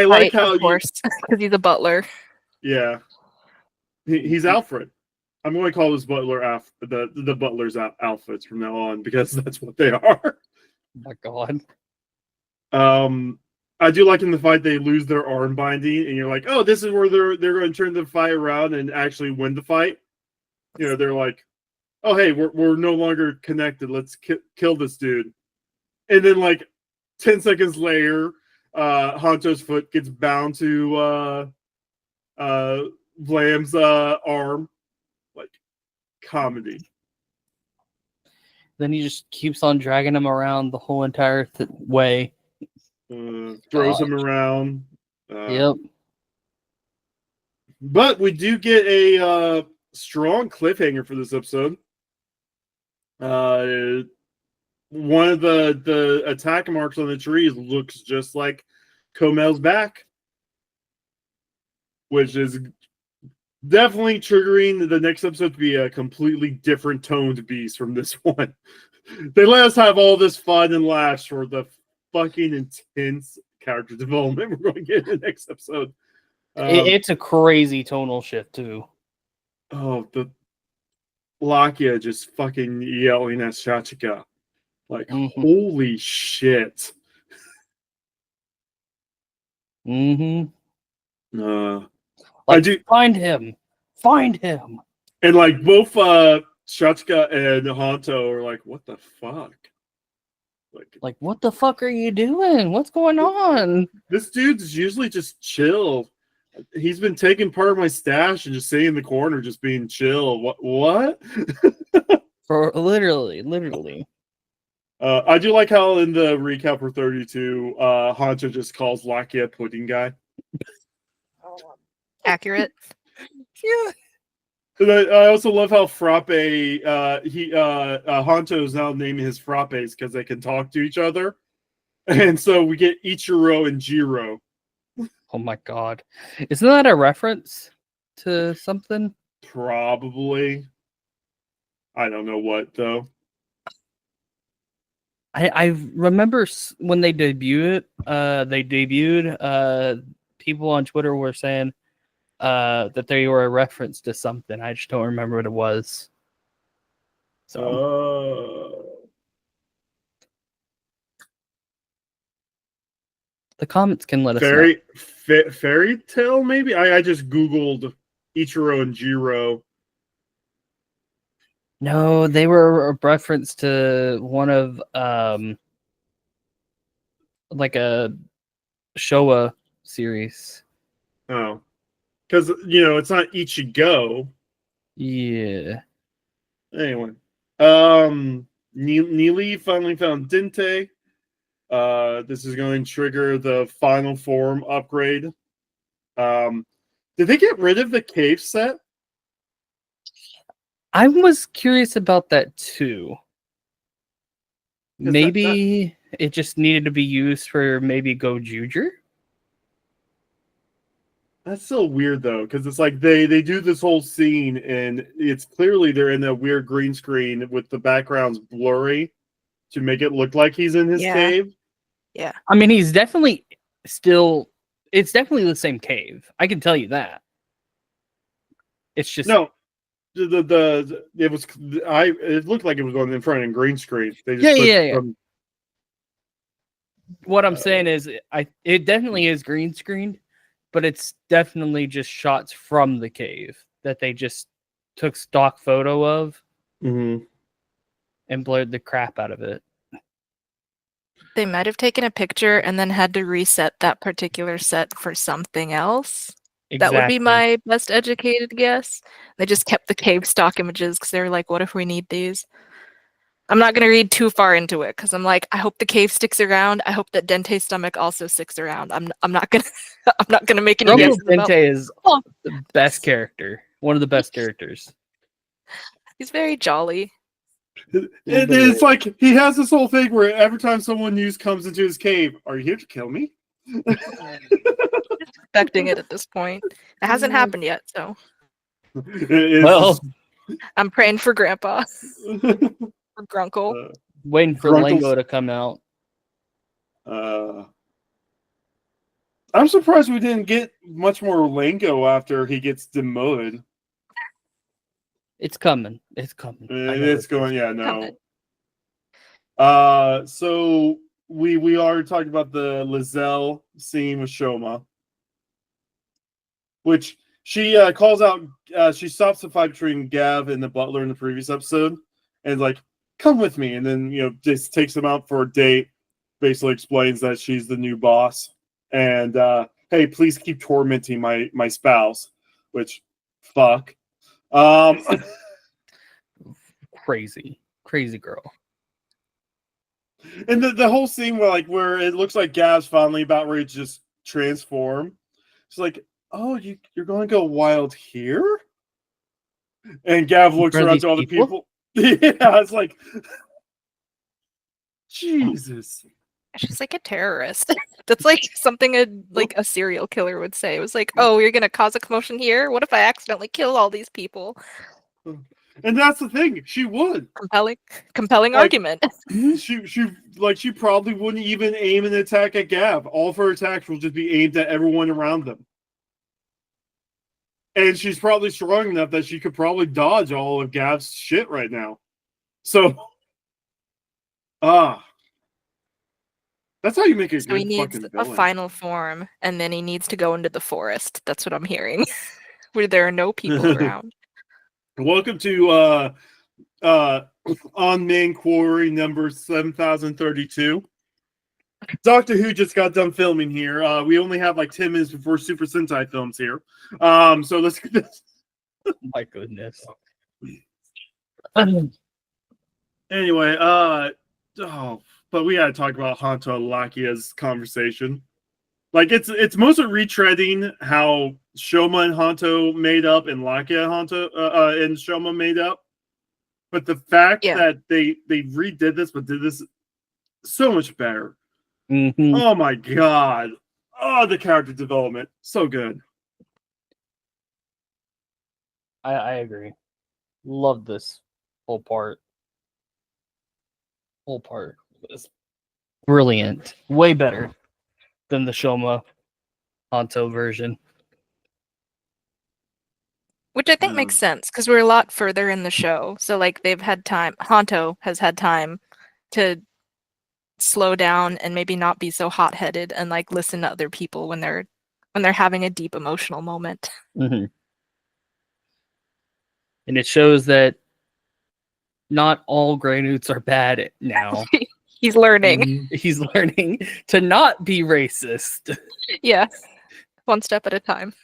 like how, of course, because he's a butler. Yeah, he's Alfred. I'm going to call this butler the butler's outfits from now on because that's what they are. Oh my god. I do like in the fight they lose their arm binding, and you're like, oh, this is where they're going to turn the fight around and actually win the fight. You know, they're like, oh, hey, we're no longer connected. Let's kill this dude. And then like 10 seconds later, Honto's foot gets bound to Vlam's arm. Like comedy. Then he just keeps on dragging him around the whole entire way. Throws him around. Yep. But we do get a strong cliffhanger for this episode. One of the attack marks on the trees looks just like Komel's back, which is definitely triggering the next episode to be a completely different toned beast from this one. They let us have all this fun and laughs for the fucking intense character development we're going to get in the next episode. It's a crazy tonal shift too. Oh, the Lakia just fucking yelling at Shachika. Like, holy shit. Like, I do find him. Find him. And like both Shachika and Honto are like, what the fuck? Like, what the fuck are you doing? What's going on? This dude's usually just chill. He's been taking part of my stash and just sitting in the corner, just being chill. What? For literally. I do like how in the recap for 32, Honto just calls Lakia pudding guy. Accurate. Yeah. And I also love how Frappe, Honto is now naming his Frappes because they can talk to each other. And so we get Ichiro and Jiro. Oh my god. Isn't that a reference to something? Probably. I don't know what, though. I remember when they debuted, people on Twitter were saying that they were a reference to something. I just don't remember what it was. So the comments can let us know. Fairy tale, maybe? I just Googled Ichiro and Jiro. No, they were a reference to one of like a Showa series. Oh. Because, it's not Ichigo. Yeah. Anyway. Neely finally found Dente. This is going to trigger the final form upgrade. Did they get rid of the cave set? I was curious about that too. Maybe it just needed to be used for maybe Gojuger? That's so weird though, because it's like they do this whole scene and it's clearly they're in a weird green screen with the backgrounds blurry to make it look like he's in his cave. Yeah. I mean, he's definitely it's definitely the same cave. I can tell you that. It's just no. It looked like it was on in front of green screen. They just What I'm saying is, it definitely is green screened, but it's definitely just shots from the cave that they just took stock photo of and blurred the crap out of it. They might have taken a picture and then had to reset that particular set for something else. Exactly. That would be my best educated guess. They just kept the cave stock images because they were like, what if we need these? I'm not gonna read too far into it because I'm like, I hope the cave sticks around. I hope that Dente's stomach also sticks around. I'm not gonna I'm not gonna make any Grumble guesses about. Dente is the best character. One of the best characters. He's very jolly. It's like he has this whole thing where every time someone new comes into his cave, are you here to kill me? Expecting it at this point. It hasn't happened yet, so Well, I'm praying for Grandpa. For Grunkle. waiting for Grunkle's- Lingo to come out. I'm surprised we didn't get much more Lingo after he gets demoted. It's coming. It's coming. It's going, yeah, no. Coming. So we already talked about the Lizelle scene with Shoma, which she calls out. She stops the fight between Gavv and the butler in the previous episode, and like, come with me, and then just takes him out for a date. Basically explains that she's the new boss, and hey, please keep tormenting my spouse, which fuck. Crazy girl. And the whole scene where it looks like Gav's finally about ready to just transform. It's like, oh, you're going to go wild here? And Gavv looks around to all the people. Yeah, it's like, Jesus. She's like a terrorist. That's like something a serial killer would say. It was like, oh, you're gonna cause a commotion here? What if I accidentally kill all these people? And that's the thing. She would. Compelling argument. She probably wouldn't even aim an attack at Gavv. All of her attacks will just be aimed at everyone around them. And she's probably strong enough that she could probably dodge all of Gav's shit right now. So, that's how you make it. So he needs a final form, and then he needs to go into the forest. That's what I'm hearing, where there are no people around. Welcome to On Main Quarry number 7032. Doctor Who just got done filming here. We only have like 10 minutes before Super Sentai films here. So let's get this. My goodness. Anyway, but we gotta talk about Hanto and Lakia's conversation. Like it's mostly retreading how Shoma and Hanto made up and Lakia and Shoma made up. But the fact that they redid this but did this so much better. Mm-hmm. Oh my god. Oh, the character development. So good. I agree. Love this whole part. Whole part was brilliant. Way better than the Shoma Hanto version. Which I think makes sense, because we're a lot further in the show. So like they've had time, Hanto has had time to slow down and maybe not be so hot-headed and like listen to other people when they're having a deep emotional moment. Mm-hmm. And it shows that not all Grey Newts are bad now. He's learning. Mm-hmm. He's learning to not be racist. Yeah. One step at a time.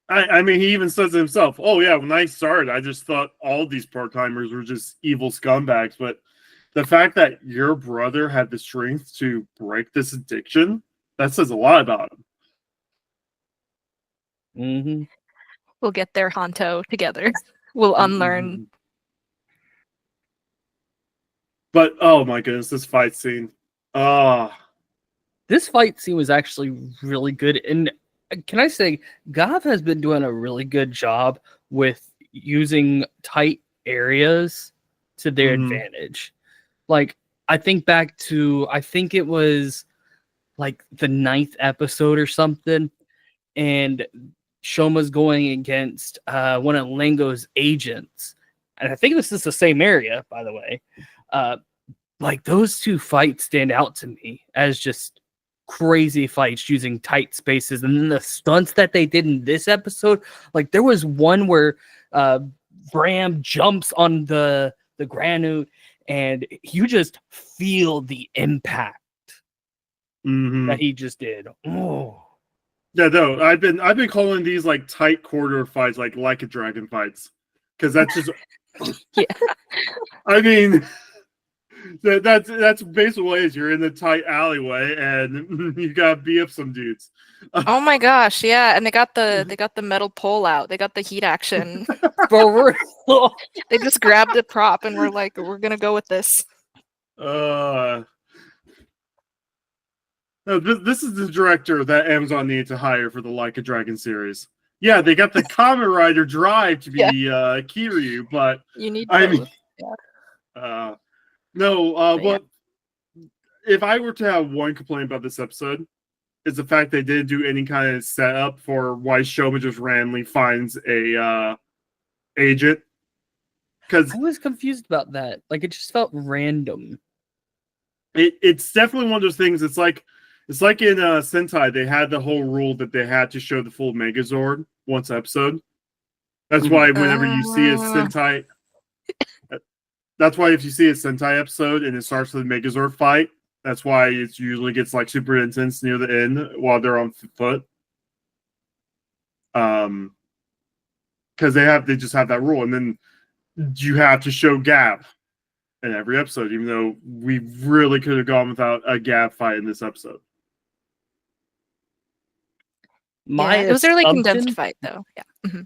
I mean, he even says to himself, oh yeah, when I started, I just thought all these part-timers were just evil scumbags. But the fact that your brother had the strength to break this addiction, that says a lot about him. Mm-hmm. We'll get there, Hanto, together. We'll unlearn. Mm-hmm. But, oh my goodness, this fight scene. This fight scene was actually really good. And can I say, Gavv has been doing a really good job with using tight areas to their advantage. Like, I think back to, I think it was like the 9th episode or something, and Shoma's going against one of Lengo's agents. And I think this is the same area, by the way. Like, those two fights stand out to me as just crazy fights using tight spaces. And then the stunts that they did in this episode, like there was one where Bram jumps on the granite and you just feel the impact that he just did. Oh. Yeah, no, I've been calling these like tight corridor fights like a dragon fights. Because that's just Yeah. I mean That's basically what it is. You're in the tight alleyway and you gotta beat up some dudes. Oh my gosh, yeah, and they got the metal pole out. They got the heat action. For real. They just grabbed a prop and we're like, we're gonna go with this. No, this is the director that Amazon needed to hire for the Like a Dragon series. Yeah, they got the Kamen Rider Drive to be Kiryu, but you need I both. mean, Yeah. but if I were to have one complaint about this episode, is the fact they didn't do any kind of setup for why Shoma just randomly finds a agent. Because I was confused about that. Like, it just felt random. It's definitely one of those things. It's like in Sentai, they had the whole rule that they had to show the full Megazord once episode. That's why whenever you see a Sentai, that's why if you see a Sentai episode and it starts with a Megazord fight, that's why it usually gets like super intense near the end while they're on foot. Because they just have that rule, and then you have to show Gavv in every episode, even though we really could have gone without a Gavv fight in this episode. It was a really condensed fight, though. Yeah. Mm-hmm.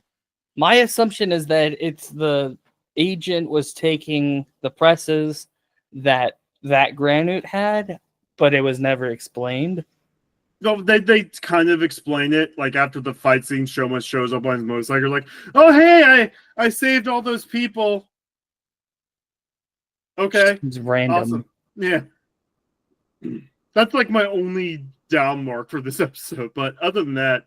My assumption is that it's the agent was taking the presses that Granite had, but it was never explained. No, they kind of explain it, like after the fight scene. Shoma shows up on his motorcycle, like, "Oh hey, I saved all those people." Okay, it's random. Awesome. Yeah, that's like my only down mark for this episode. But other than that,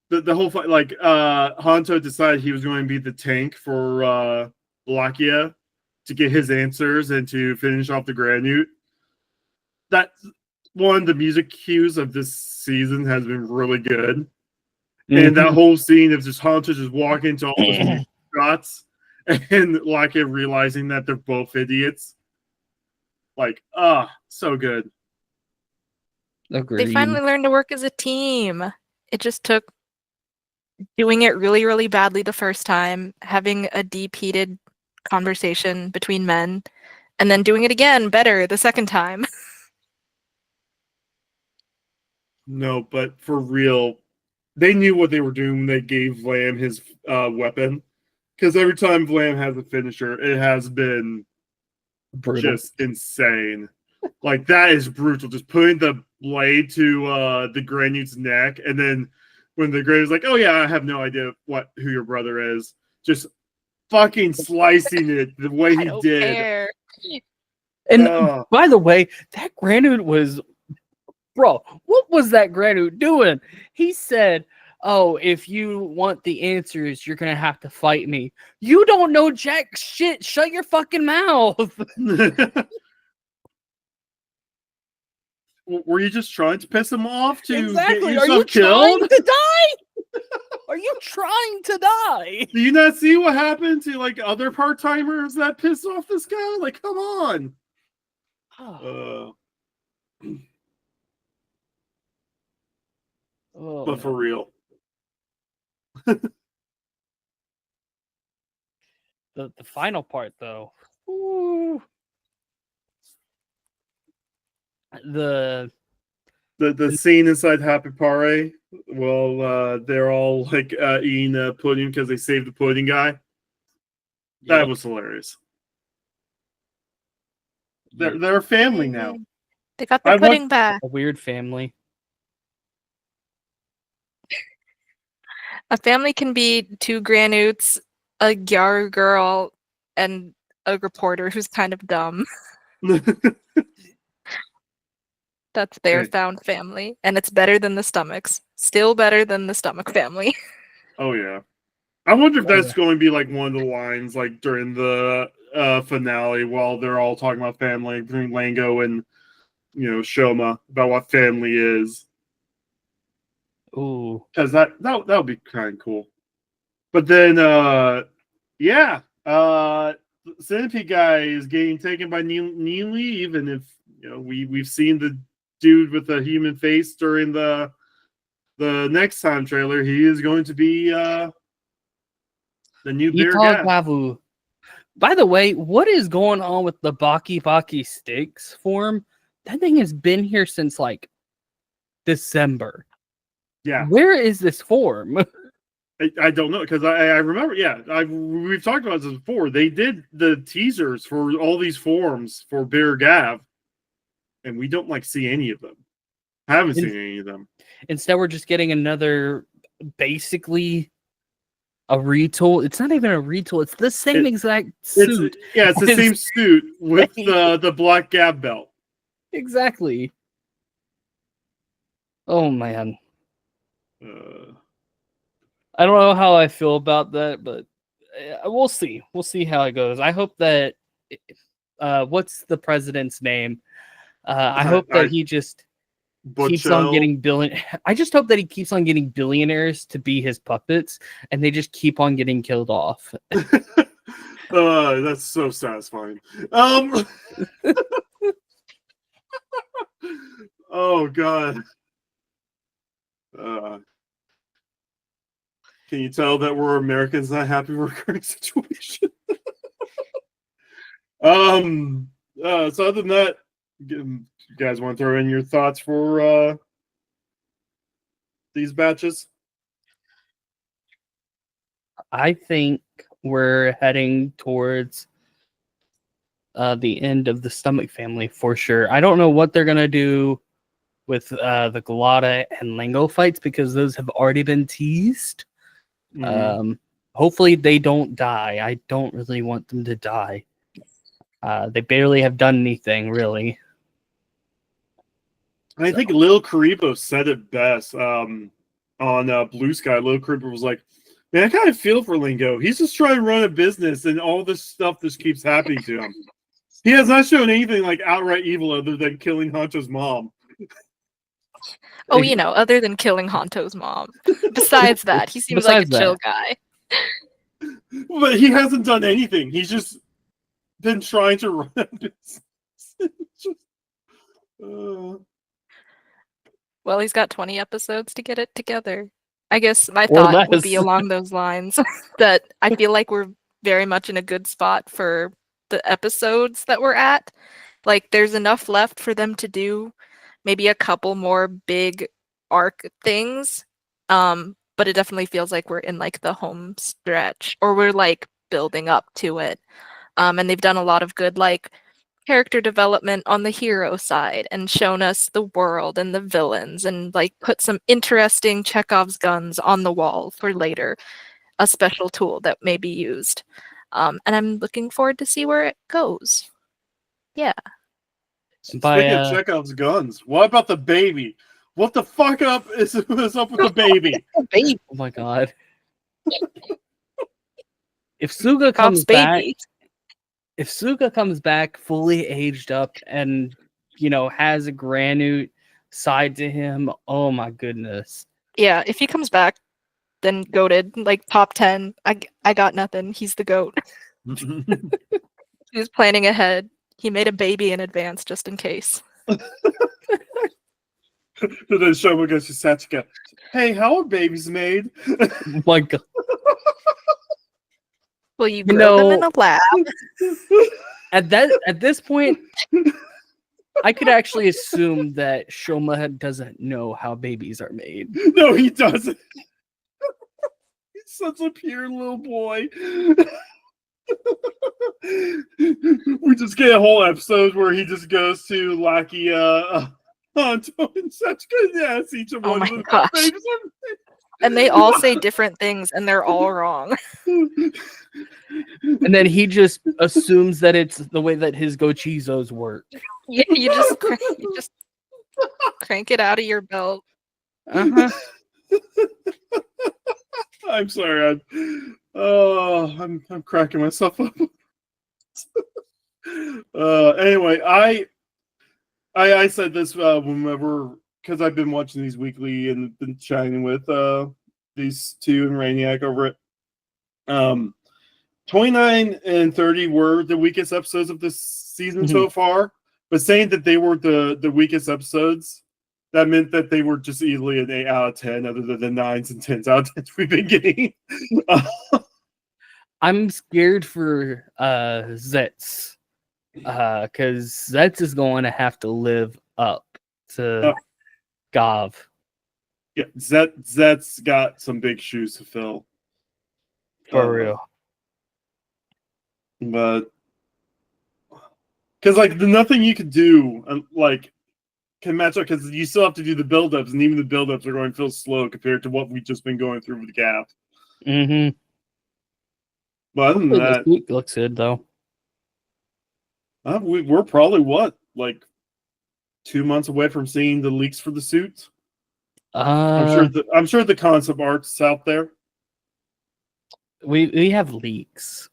the whole fight, like Hanto decided he was going to be the tank for Lakia to get his answers and to finish off the Granute. That's one of the music cues of this season has been really good. Mm-hmm. And that whole scene of just Hanto just walking to all those shots and Lakia realizing that they're both idiots. Like, so good. Agreed. They finally learned to work as a team. It just took doing it really, really badly the first time, having a deep, heated conversation between men, and then doing it again better the second time. No, but for real, they knew what they were doing when they gave Vlam his weapon. Because every time Vlam has a finisher, it has been brutal. Just insane. Like, that is brutal. Just putting the blade to the Granute's neck, and then when the Granute's like, "Oh yeah, I have no idea who your brother is," just fucking slicing it the way he did. Care. And by the way, that Granute was, bro, what was that Granute doing? He said, "Oh, if you want the answers, you're gonna have to fight me." You don't know jack shit. Shut your fucking mouth. Were you just trying to piss him off to exactly. get yourself Are you killed? Trying to die? Are you trying to die? Do you not see what happened to like other part-timers that pissed off this guy? Like, come on. But for real. The final part though. Ooh. The scene inside Happy Party. Well, they're all like eating pudding because they saved the pudding guy. That was hilarious. They're a family now. They got the pudding back. A weird family. A family can be 2 Granutes, a Gyaru girl, and a reporter who's kind of dumb. That's their found family, and it's better than the Stomachs. Still better than the Stomach family. Oh yeah, I wonder if that's going to be like one of the lines, like during the finale, while they're all talking about family between Lango and Shoma about what family is. Ooh, because that would be kind of cool. But then, Centipede guy is getting taken by Neely, even if we've seen the dude with the human face during the next time trailer. He is going to be the new bear guy. Gavv. By the way, what is going on with the Baki Baki Steaks form? That thing has been here since like December. Yeah. Where is this form? I don't know, because I remember, we've talked about this before. They did the teasers for all these forms for Bear Gavv, and we don't see any of them. I haven't seen any of them. Instead, we're just getting another, basically, a retool. It's not even a retool. It's the same exact suit. It's the same suit with the black Gavv belt. Exactly. Oh, man. I don't know how I feel about that, but we'll see. We'll see how it goes. I hope that what's the president's name? I hope that he just keeps on getting I just hope that he keeps on getting billionaires to be his puppets, and they just keep on getting killed off. That's so satisfying. Oh God. Can you tell that we're Americans not happy with our current situation? So other than that, you guys want to throw in your thoughts for these batches? I think we're heading towards the end of the Stomach family for sure. I don't know what they're gonna do with the Galata and Lingo fights, because those have already been teased. Hopefully they don't die. I don't really want them to die. They barely have done anything, really. I think Lil Karibo said it best on Blue Sky. Lil Karibo was like, man, I kind of feel for Lingo. He's just trying to run a business, and all this stuff just keeps happening to him. He has not shown anything like outright evil other than killing Honcho's mom. Oh, other than killing Honto's mom. Besides that, he seems like a chill guy. But he hasn't done anything. He's just been trying to run a business. Well, he's got 20 episodes to get it together. I guess my thought would be along those lines, that I feel like we're very much in a good spot for the episodes that we're at. Like, there's enough left for them to do maybe a couple more big arc things. But it definitely feels like we're in the home stretch, or we're building up to it. And they've done a lot of good character development on the hero side, and shown us the world and the villains, and put some interesting Chekhov's guns on the wall for later, a special tool that may be used. And I'm looking forward to see where it goes. Yeah. Speaking of Chekhov's guns, what about the baby? What the fuck is up with the baby? Oh my God. If Suga comes back, fully aged up and has a granite side to him, oh my goodness. Yeah, if he comes back, then goated, top 10. I got nothing. He's the goat. He was planning ahead. He made a baby in advance just in case. And then Shoma goes to Satsuka, hey, how are babies made? Oh my God. Well, you grow them in a lab. At this point, I could actually assume that Shoma doesn't know how babies are made. No, he doesn't. He's such a pure little boy. We just get a whole episode where he just goes to Lackey Honto and Satsuka and asks each of one of them. Gosh. And they all say different things, and they're all wrong. And then he just assumes that it's the way that his gochizos work. Yeah, you just crank it out of your belt. Uh-huh. I'm sorry. I'm cracking myself up. Anyway, I said this whenever, because I've been watching these weekly and been chatting with these two and Rainiac over it. 29 and 30 were the weakest episodes of this season so far, but saying that they were the weakest episodes, that meant that they were just easily an 8 out of 10, other than the 9s and 10s out of 10s we've been getting. I'm scared for Zetz. Because Zetz is going to have to live up to Gavv. Yeah, Zet's got some big shoes to fill. For real. But because like the nothing you could do like can match up, because you still have to do the build-ups, and even the build-ups are going to feel slow compared to what we've just been going through with Gavv. Mm-hmm. But other than that, the suit looks good though. We're probably like 2 months away from seeing the leaks for the suits. I'm sure the concept art's out there. We have leaks.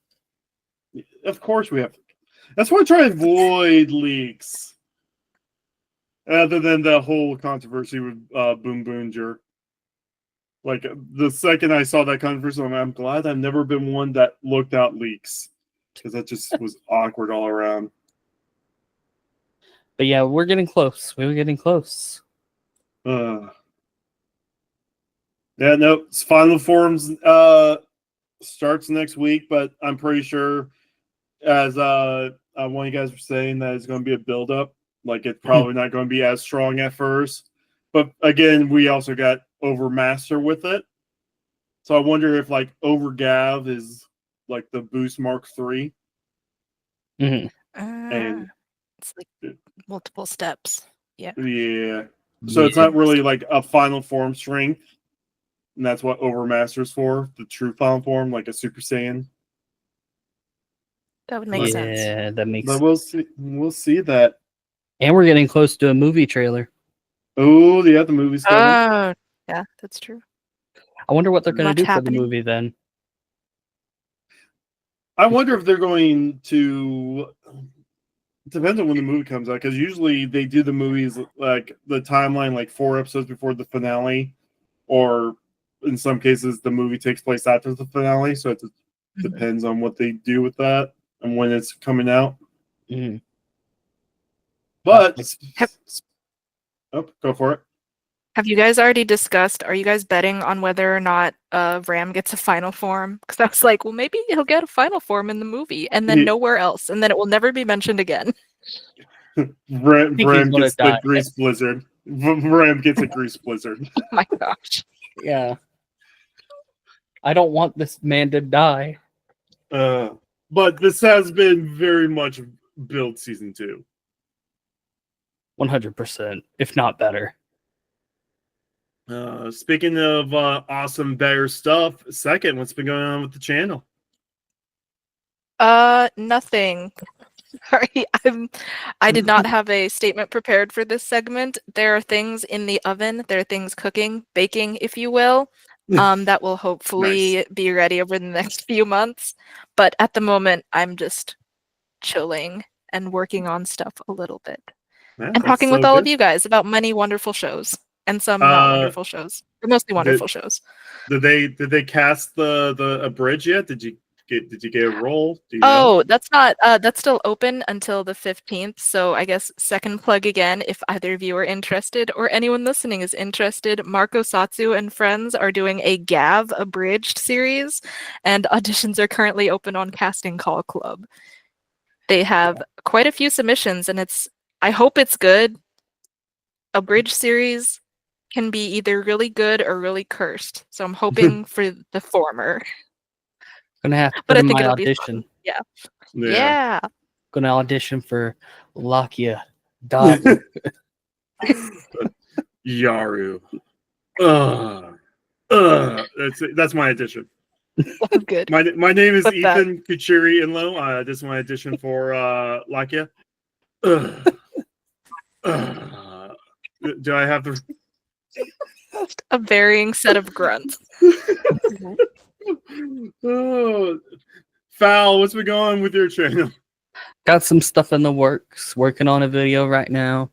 Of course we have. That's why I try to avoid leaks. Other than the whole controversy with Boom Boonger. Like, the second I saw that controversy, I'm glad I've never been one that looked out leaks. Because that just was awkward all around. But yeah, we're getting close. We were getting close. Yeah, no, Final Forms starts next week, but I'm pretty sure, as one of you guys were saying, that it's going to be a build-up. Like, it's probably not going to be as strong at first. But again, we also got Overmaster with it. So I wonder if, like, Over Gavv is like the Boost Mark III. Mm-hmm. And it's like multiple steps. Yeah. Yeah. So it's not really like a final form strength. And that's what Overmaster's for, the true final form, like a Super Saiyan. That would make sense. Yeah, that makes But sense. we'll see that. And we're getting close to a movie trailer. Oh, yeah, the movie's coming. Yeah, that's true. I wonder what they're going to do happening. for the movie then. I wonder if they're going to. It depends on when the movie comes out, because usually they do the movies like the timeline like 4 episodes before the finale, or in some cases the movie takes place after the finale. So it depends on what they do with that and when it's coming out. Mm-hmm. But go for it. Have you guys already discussed? Are you guys betting on whether or not Ram gets a final form? Because I was like, well, maybe he'll get a final form in the movie, and then nowhere else, and then it will never be mentioned again. Ram gets the grease blizzard. Ram gets a grease blizzard. Oh my gosh! Yeah, I don't want this man to die. But this has been very much build season 2. 100%, if not better. Speaking of awesome, better stuff, Second, what's been going on with the channel? Nothing. Sorry, I did not have a statement prepared for this segment. There are things in the oven. There are things cooking, baking, if you will, that will hopefully be ready over the next few months. But at the moment, I'm just chilling and working on stuff a little bit. And talking with all of you guys about many wonderful shows. And some not wonderful shows, but mostly wonderful shows. Did they cast the abridge yet? Did you get a role? That's not that's still open until the 15th. So I guess second plug again, if either of you are interested or anyone listening is interested, Marco Satsu and friends are doing a Gavv abridged series, and auditions are currently open on Casting Call Club. They have quite a few submissions, and I hope it's good. Abridged series can be either really good or really cursed. So I'm hoping for the former. Gonna have to put in my audition. Yeah. Gonna audition for Lakia Dog. Yaru. That's my audition. That's good. My name is Ethan Kuchiri Inlo. This is my audition for Lakia. Do I have to? A varying set of grunts. Foul, what's been going on with your channel? Got some stuff in the works. Working on a video right now.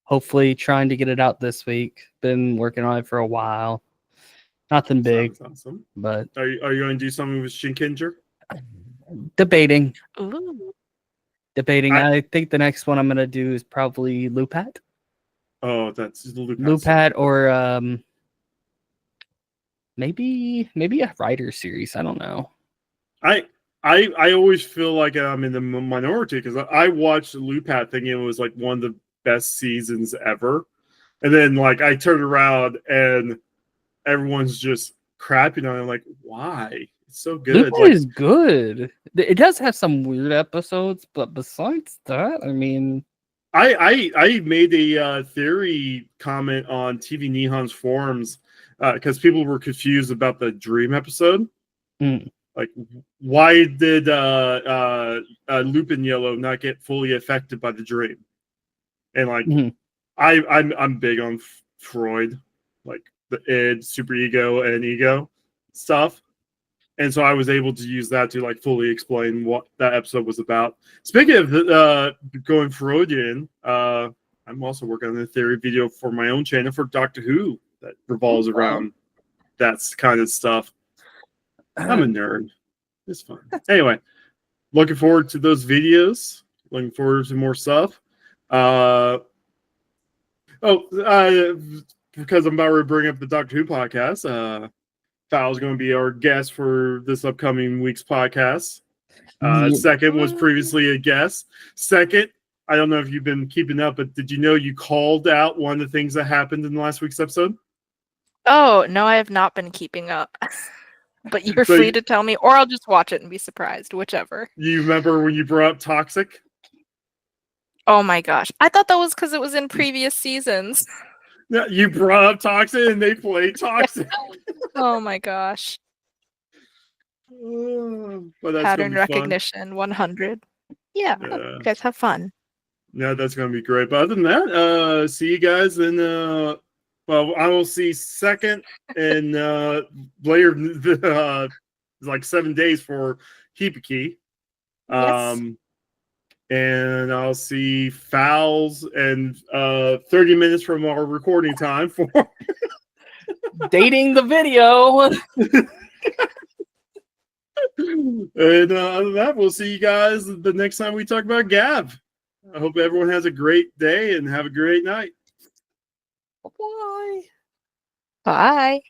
Hopefully trying to get it out this week. Been working on it for a while. Nothing big. Sounds awesome. But are you going to do something with Shinkenger? Debating. Ooh. Debating. I think the next one I'm gonna do is probably Lupat. Oh, that's Lupat or maybe a writer series. I don't know. I always feel like I'm in the minority because I watched the Lupat thinking it was like one of the best seasons ever, and then like I turned around and everyone's just crapping on it. I'm like, why? It's so good. Lupin Like, is good. It does have some weird episodes, but besides that, I mean, I made a theory comment on TV Nihon's forums because people were confused about the dream episode. Like, why did Lupin Yellow not get fully affected by the dream? And like, I'm big on Freud, like the id, superego, and ego stuff. And so I was able to use that to like fully explain what that episode was about. Speaking of going Freudian, I'm also working on a theory video for my own channel for Doctor Who that revolves around that kind of stuff. I'm a nerd. It's fun. Anyway, looking forward to those videos. Looking forward to more stuff. Because I'm about to bring up the Doctor Who podcast. Fal's going to be our guest for this upcoming week's podcast. Second was previously a guest. Second, I don't know if you've been keeping up, but did you know you called out one of the things that happened in last week's episode? Oh, no, I have not been keeping up. But you're free to tell me, or I'll just watch it and be surprised, whichever. You remember when you brought up Toxic? Oh my gosh. I thought that was because it was in previous seasons. Yeah, you brought up Toxic and they played Toxic. Oh my gosh. But that's Pattern recognition 100. Yeah, you guys have fun. Yeah, that's going to be great. But other than that, see you guys in well, I will see second and later like 7 days for Hibiki. Yes. And I'll see Fowls and 30 minutes from our recording time for dating the video. And other than that, we'll see you guys the next time we talk about Gavv. I hope everyone has a great day and have a great night. Bye. Bye.